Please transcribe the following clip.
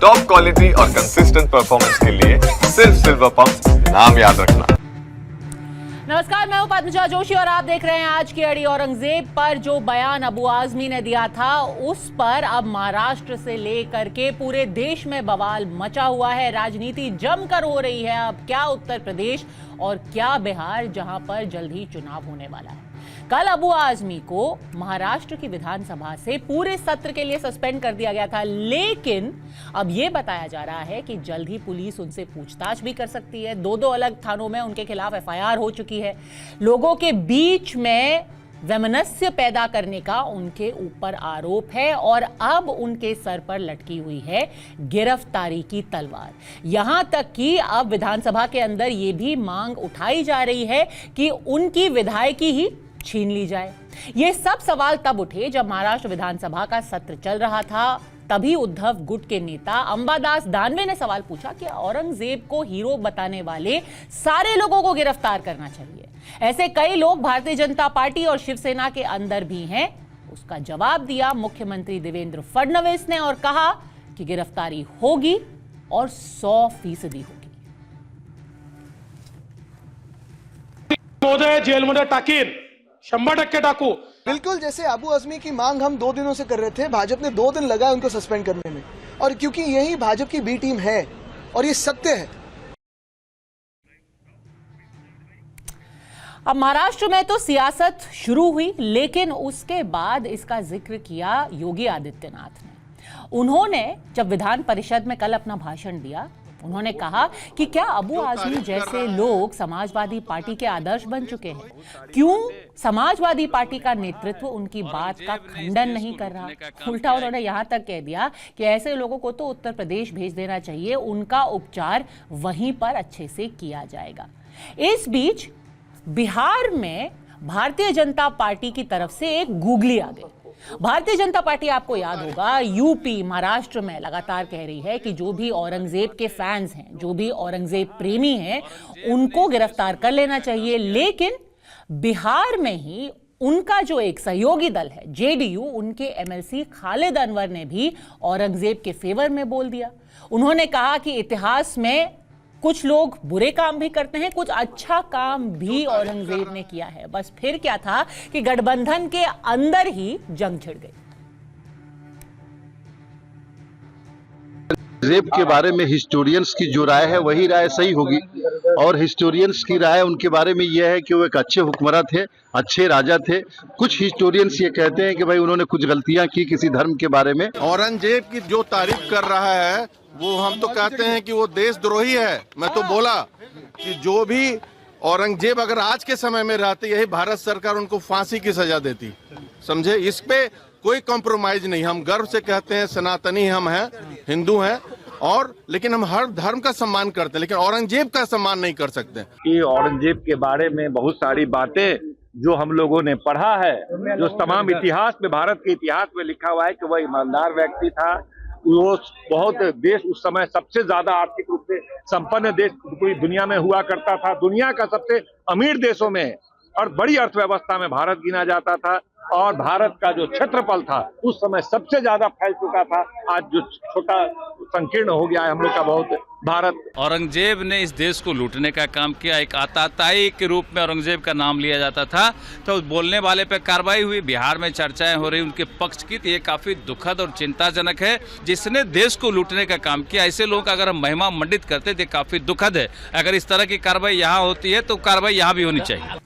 Top quality और consistent performance के लिए सिर्फ सिल्वर पंप नाम याद रखना। नमस्कार, मैं हूं पद्मजा जोशी और आप देख रहे हैं आज की अड़ी। औरंगजेब पर जो बयान अबू आजमी ने दिया था उस पर अब महाराष्ट्र से लेकर के पूरे देश में बवाल मचा हुआ है। राजनीति जमकर हो रही है। अब क्या उत्तर प्रदेश और क्या बिहार, जहां पर जल्द ही चुनाव होने वाला है। कल अबू आजमी को महाराष्ट्र की विधानसभा से पूरे सत्र के लिए सस्पेंड कर दिया गया था, लेकिन अब यह बताया जा रहा है कि जल्द ही पुलिस उनसे पूछताछ भी कर सकती है। दो अलग थानों में उनके खिलाफ एफआईआर हो चुकी है। लोगों के बीच में वैमनस्य पैदा करने का उनके ऊपर आरोप है और अब उनके सर पर लटकी हुई है गिरफ्तारी की तलवार। यहां तक कि अब विधानसभा के अंदर यह भी मांग उठाई जा रही है कि उनकी विधायकी ही छीन ली जाए। ये सब सवाल तब उठे जब महाराष्ट्र विधानसभा का सत्र चल रहा था। तभी उद्धव गुट के नेता अंबादास दानवे ने सवाल पूछा कि औरंगजेब को हीरो बताने वाले सारे लोगों को गिरफ्तार करना चाहिए। ऐसे कई लोग भारतीय जनता पार्टी और शिवसेना के अंदर भी हैं। उसका जवाब दिया मुख्यमंत्री देवेंद्र फडणवीस ने और कहा कि गिरफ्तारी होगी और 100% होगी। मोदी जेलमध्ये टाकीन, 100% टाकू। बिल्कुल, जैसे अबू आजमी की मांग हम 2 दिनों से कर रहे थे। भाजपा ने 2 दिन लगाए उनको सस्पेंड करने में, और क्योंकि यही भाजपा की बी टीम है और ये सत्य है। अब महाराष्ट्र में तो सियासत शुरू हुई, लेकिन उसके बाद इसका जिक्र किया योगी आदित्यनाथ ने। उन्होंने जब विधान परिषद में कल अपना भाषण दिया, उन्होंने कहा कि क्या अबू आजमी जैसे लोग समाजवादी पार्टी के आदर्श बन चुके हैं? क्यों समाजवादी पार्टी का नेतृत्व उनकी बात का खंडन नहीं कर रहा? उल्टा उन्होंने यहां तक कह दिया कि ऐसे लोगों को तो उत्तर प्रदेश भेज देना चाहिए, उनका उपचार वहीं पर अच्छे से किया जाएगा। इस बीच बिहार में भारतीय जनता पार्टी की तरफ से एक गूगली आ गई। भारतीय जनता पार्टी, आपको याद होगा, यूपी, महाराष्ट्र में लगातार कह रही है कि जो भी औरंगजेब के फैंस हैं, जो भी औरंगजेब प्रेमी हैं, उनको गिरफ्तार कर लेना चाहिए। लेकिन बिहार में ही उनका जो एक सहयोगी दल है जेडीयू, उनके एमएलसी खालिद अनवर ने भी औरंगजेब के फेवर में बोल दिया। उन्होंने कहा कि इतिहास में कुछ लोग बुरे काम भी करते हैं, कुछ अच्छा काम भी औरंगजेब ने किया है। बस फिर क्या था कि गठबंधन के अंदर ही जंग छिड़ गई। औरंगजेब के बारे में हिस्टोरियंस की जो राय है वही राय सही होगी, और हिस्टोरियंस की राय उनके बारे में यह है कि वो एक अच्छे हुक्मरान थे, अच्छे राजा थे। कुछ हिस्टोरियंस ये कहते हैं कि भाई उन्होंने कुछ गलतियां की किसी धर्म के बारे में। औरंगजेब की जो तारीफ कर रहा है वो हम तो कहते हैं कि वो देशद्रोही है। मैं तो बोला कि जो भी औरंगजेब अगर आज के समय में रहते, यही भारत सरकार उनको फांसी की सजा देती। समझे? इस पे कोई कॉम्प्रोमाइज नहीं। हम गर्व से कहते हैं सनातनी हम हैं, हिंदू हैं, और लेकिन हम हर धर्म का सम्मान करते हैं, लेकिन औरंगजेब का सम्मान नहीं कर सकते। कि औरंगजेब के बारे में बहुत सारी बातें जो हम लोगों ने पढ़ा है, जो तमाम इतिहास में, भारत के इतिहास में लिखा हुआ है कि वह ईमानदार व्यक्ति था। वो बहुत देश उस समय सबसे ज्यादा आर्थिक रूप से संपन्न देश पूरी दुनिया में हुआ करता था। दुनिया का सबसे अमीर देशों में और बड़ी अर्थव्यवस्था में भारत गिना जाता था, और भारत का जो क्षेत्रफल था उस समय सबसे ज्यादा फैल चुका था। आज जो छोटा संकीर्ण हो गया है हम लोग का बहुत भारत। औरंगजेब ने इस देश को लूटने का काम किया। एक आताताई के रूप में औरंगजेब का नाम लिया जाता था, तो बोलने वाले पे कार्रवाई हुई। बिहार में चर्चाएं हो रही उनके पक्ष की, तो ये काफी दुखद और चिंताजनक है। जिसने देश को लूटने का काम किया, ऐसे लोगों का अगर हम महिमा मंडित करते तो काफी दुखद है। अगर इस तरह की कार्रवाई यहाँ होती है तो कार्रवाई यहाँ भी होनी चाहिए।